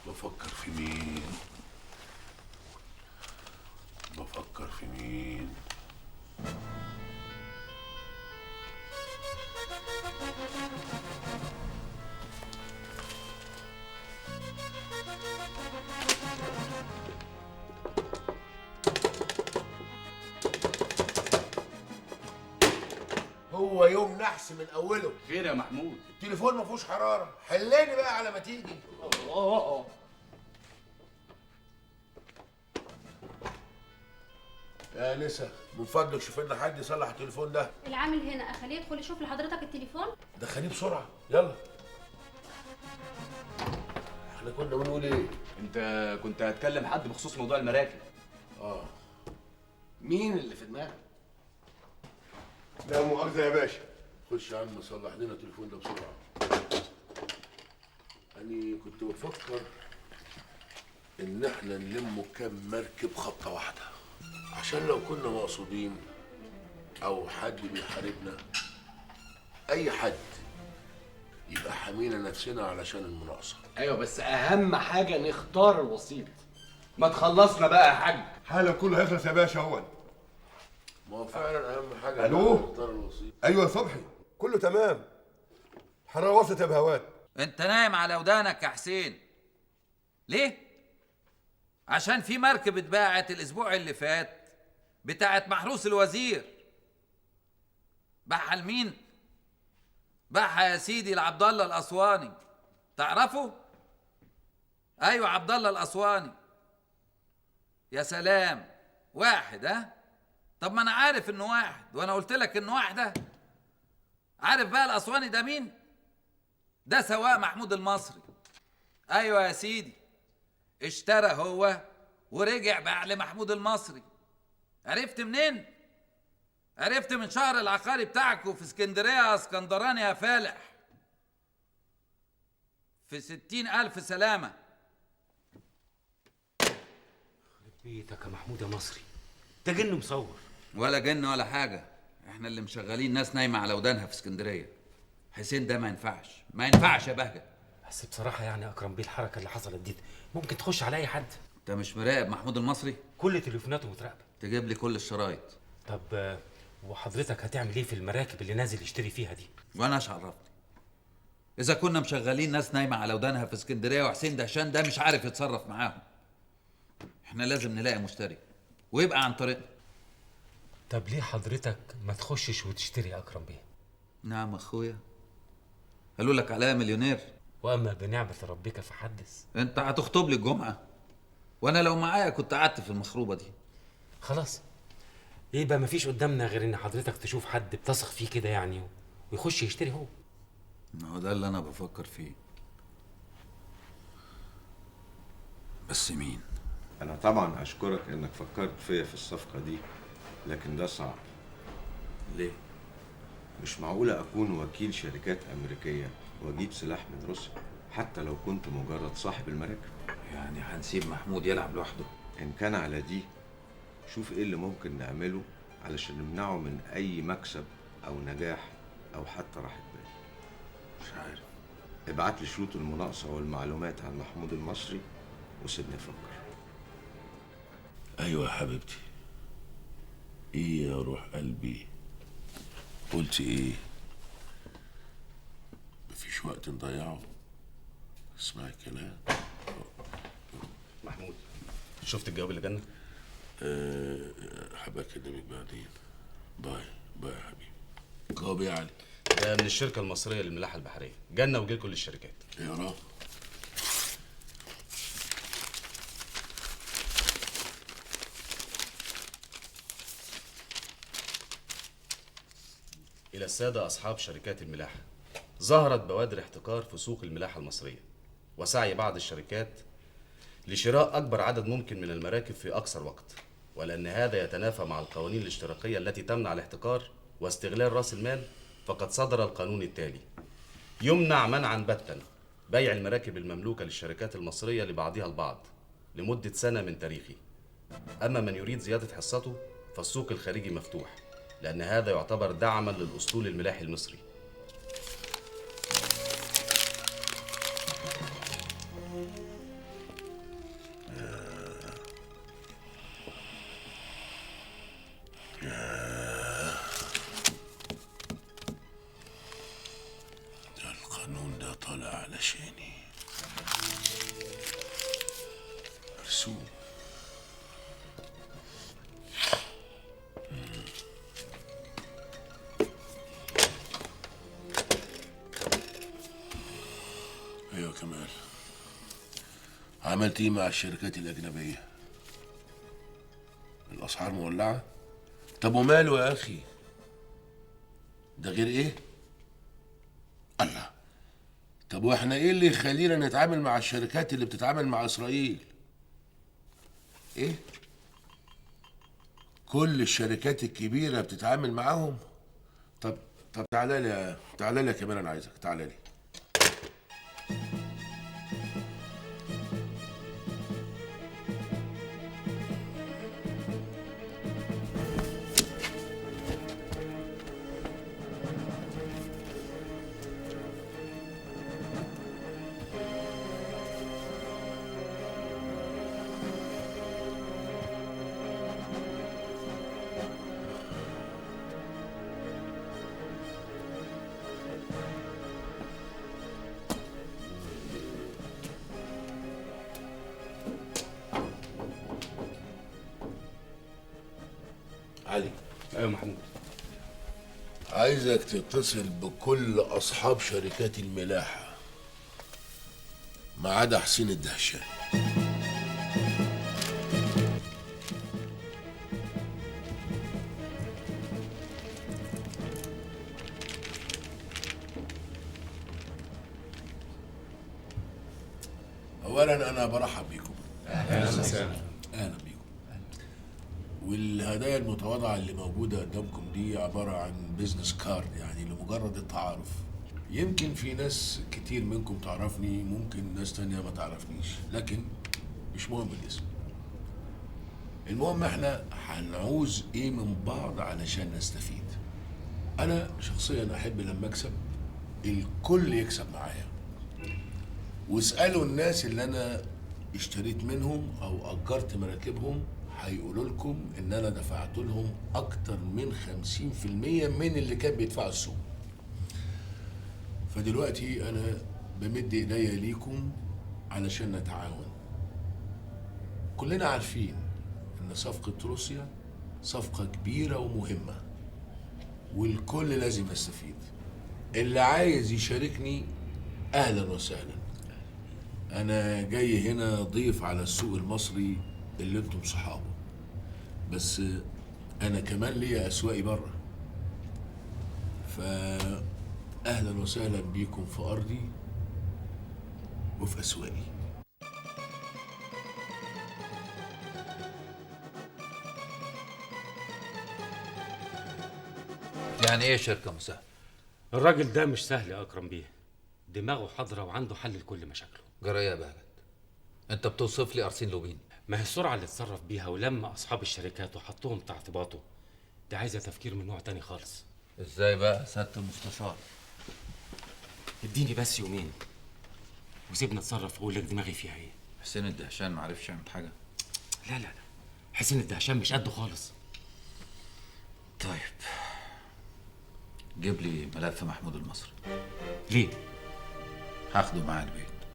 بفكر في مين؟ بفكر في مين؟ هو يوم نحس من اوله. خير يا محمود؟ التليفون ما فيهوش حراره، حلاني بقى على ما تيجي. الله. يا نسا من فضلك شوف لنا حد يصلح التليفون ده. العامل هنا، اخليه يدخل يشوف لحضرتك التليفون. دخليه بسرعه يلا. احنا كنا بنقول ايه؟ انت كنت هتكلم حد بخصوص موضوع المراكب. مين اللي في دماغك؟ لا مؤاخذة يا باشا. خش يا عم صلح لنا التليفون ده بسرعة. أنا كنت بفكر إن إحنا نلم كام مركب خطة واحدة، عشان لو كنا مقصودين أو حد بيحاربنا، أي حد يبقى حامينا نفسنا علشان المناقصة. ايوه بس اهم حاجه نختار الوسيط. ما تخلصنا بقى يا حاج. حالا كله هيخلص يا باشا اهون. ما هو فعلا أهم حاجة ألو؟ نختار الوسيط. ايوه يا صبحي كله تمام. الحراره وصلت يا بهوات. انت نايم على ودانك يا حسين. ليه؟ عشان في مركب اتباعت الاسبوع اللي فات بتاعت محروس الوزير. باعها لمين؟ باعها يا سيدي لعبد الله الاسواني. تعرفه؟ ايوه عبد الله الاسواني. يا سلام، واحد ها؟ طب ما انا عارف انه واحد، وانا قلت لك انه واحده. عارف بقى الاسواني ده مين؟ ده سواق محمود المصري. ايوه يا سيدي، اشترى هو ورجع باع لمحمود المصري. عرفت منين؟ عرفت من شهر العقاري بتاعكوا في اسكندريه يا اسكندراني يا فالح. في 60,000 سلامه. بيتك يا محمود يا مصري، ده جن مصور. ولا جن ولا حاجه، احنا اللي مشغلين ناس نايمه على ودانها في اسكندريه. حسين ده ما ينفعش، ما ينفعش يا بهجه. بس بصراحه يعني اكرم بيه الحركه اللي حصلت دي ممكن تخش على اي حد. انت مش مراقب محمود المصري؟ كل تليفوناته متراقبه. تجيب لي كل الشرايط. طب وحضرتك هتعمل ايه في المراكب اللي نازل يشتري فيها دي؟ وانا ايش عرفني؟ اذا كنا مشغلين ناس نايمه على ودانها في اسكندريه وحسين دهشان ده مش عارف يتصرف معاهم، احنا لازم نلاقي مشتري ويبقى عن طريقنا. طب ليه حضرتك ما تخشش وتشتري اكرم بيه؟ نعم اخويا، قالوا لك عليا مليونير. واما بنعمه ربك فحدث. انت هتخطب لي الجمعه، وانا لو معايا كنت قعدت في المخروبه دي. خلاص يبقى مفيش قدامنا غير ان حضرتك تشوف حد بتثق فيه كده يعني ويخش يشتري هو. ما هو ده اللي انا بفكر فيه، بس مين؟ أنا طبعا أشكرك إنك فكرت فيا في الصفقة دي، لكن ده صعب. ليه؟ مش معقولة أكون وكيل شركات أمريكية وأجيب سلاح من روسيا حتى لو كنت مجرد صاحب المراكب. يعني هنسيب محمود يلعب لوحده؟ إن كان على دي، شوف إيه اللي ممكن نعمله علشان نمنعه من أي مكسب أو نجاح أو حتى راحة بال. مش عارف. ابعت لي شروط المناقصة والمعلومات عن محمود المصري وسيبني أفكر. ايوه يا حبيبتي. ايه يا روح قلبي؟ قلت ايه؟ مفيش وقت نضيعه، اسمعي الكلام. محمود، شفت الجواب اللي جالنا؟ حابب اكلمك بعدين. باي باي يا حبيبي. جواب ايه يا علي؟ ده من الشركه المصريه للملاحه البحريه، جالنا وجه كل الشركات. يا رب. إلى السادة أصحاب شركات الملاحة، ظهرت بوادر احتكار في سوق الملاحة المصرية، وسعي بعض الشركات لشراء أكبر عدد ممكن من المراكب في أقصر وقت، ولأن هذا يتنافى مع القوانين الاشتراكية التي تمنع الاحتكار واستغلال رأس المال، فقد صدر القانون التالي: يمنع منعا باتا بيع المراكب المملوكة للشركات المصرية لبعضها البعض لمدة سنة من تاريخه. أما من يريد زيادة حصته فالسوق الخارجي مفتوح، لأن هذا يعتبر دعما للأسطول الملاحي المصري. وحشاني. رسوم. ايوه كمال، عملت ايه مع الشركات الاجنبيه؟ الاسعار مولعه. طب وماله يا اخي؟ ده غير ايه؟ الله. طب واحنا ايه اللي يخلينا نتعامل مع الشركات اللي بتتعامل مع اسرائيل؟ ايه؟ كل الشركات الكبيره بتتعامل معاهم؟ طب تعالى لي يا كمال، انا عايزك تعالى لي. علي. ايوه محمود. عايزك تتصل بكل اصحاب شركات الملاحه ما عدا حسين الدهشان. اولا انا برحب بيكم. اهلا وسهلا. اهلا بيكم. والهدايا المتواضعه اللي موجوده قدامكم دي عباره عن بيزنس كارد، يعني لمجرد التعارف. يمكن في ناس كتير منكم تعرفني، ممكن ناس تانية ما تعرفنيش، لكن مش مهم الاسم. المهم احنا هنعوز ايه من بعض علشان نستفيد. انا شخصيا احب لما اكسب الكل يكسب معايا. واسألوا الناس اللي انا اشتريت منهم او اجرت مراكبهم، هيقولوا لكم ان انا دفعت لهم اكتر من 50% من اللي كان بيدفعوا السوق. فدلوقتي انا بمد ايديا ليكم علشان نتعاون. كلنا عارفين ان صفقة روسيا صفقة كبيرة ومهمة، والكل لازم يستفيد. اللي عايز يشاركني اهلا وسهلا. انا جاي هنا ضيف على السوق المصري اللي انتم صحابه، بس انا كمان ليا اسواقي بره. فاهلا وسهلا بيكم في ارضي وفي اسواقي. يعني ايه شركه مساهمه؟ الراجل ده مش سهل يا اكرم بيه، دماغه حاضره وعنده حل لكل مشاكله. جرايه يا بهجت، انت بتوصف لي ارسين لوبين. ما هي السرعه اللي اتصرف بيها ولما اصحاب الشركات وحطهم تحت باطه دي عايزه تفكير من نوع تاني خالص. ازاي بقى سياده المستشار؟ اديني بس يومين وسيبني اتصرف واقول لك دماغي فيها ايه. حسين الدهشان ما عرفش يعمل حاجه؟ لا حسين الدهشان مش قده خالص. طيب جيب لي ملف محمود المصري. ليه؟ هاخده معايا البيت.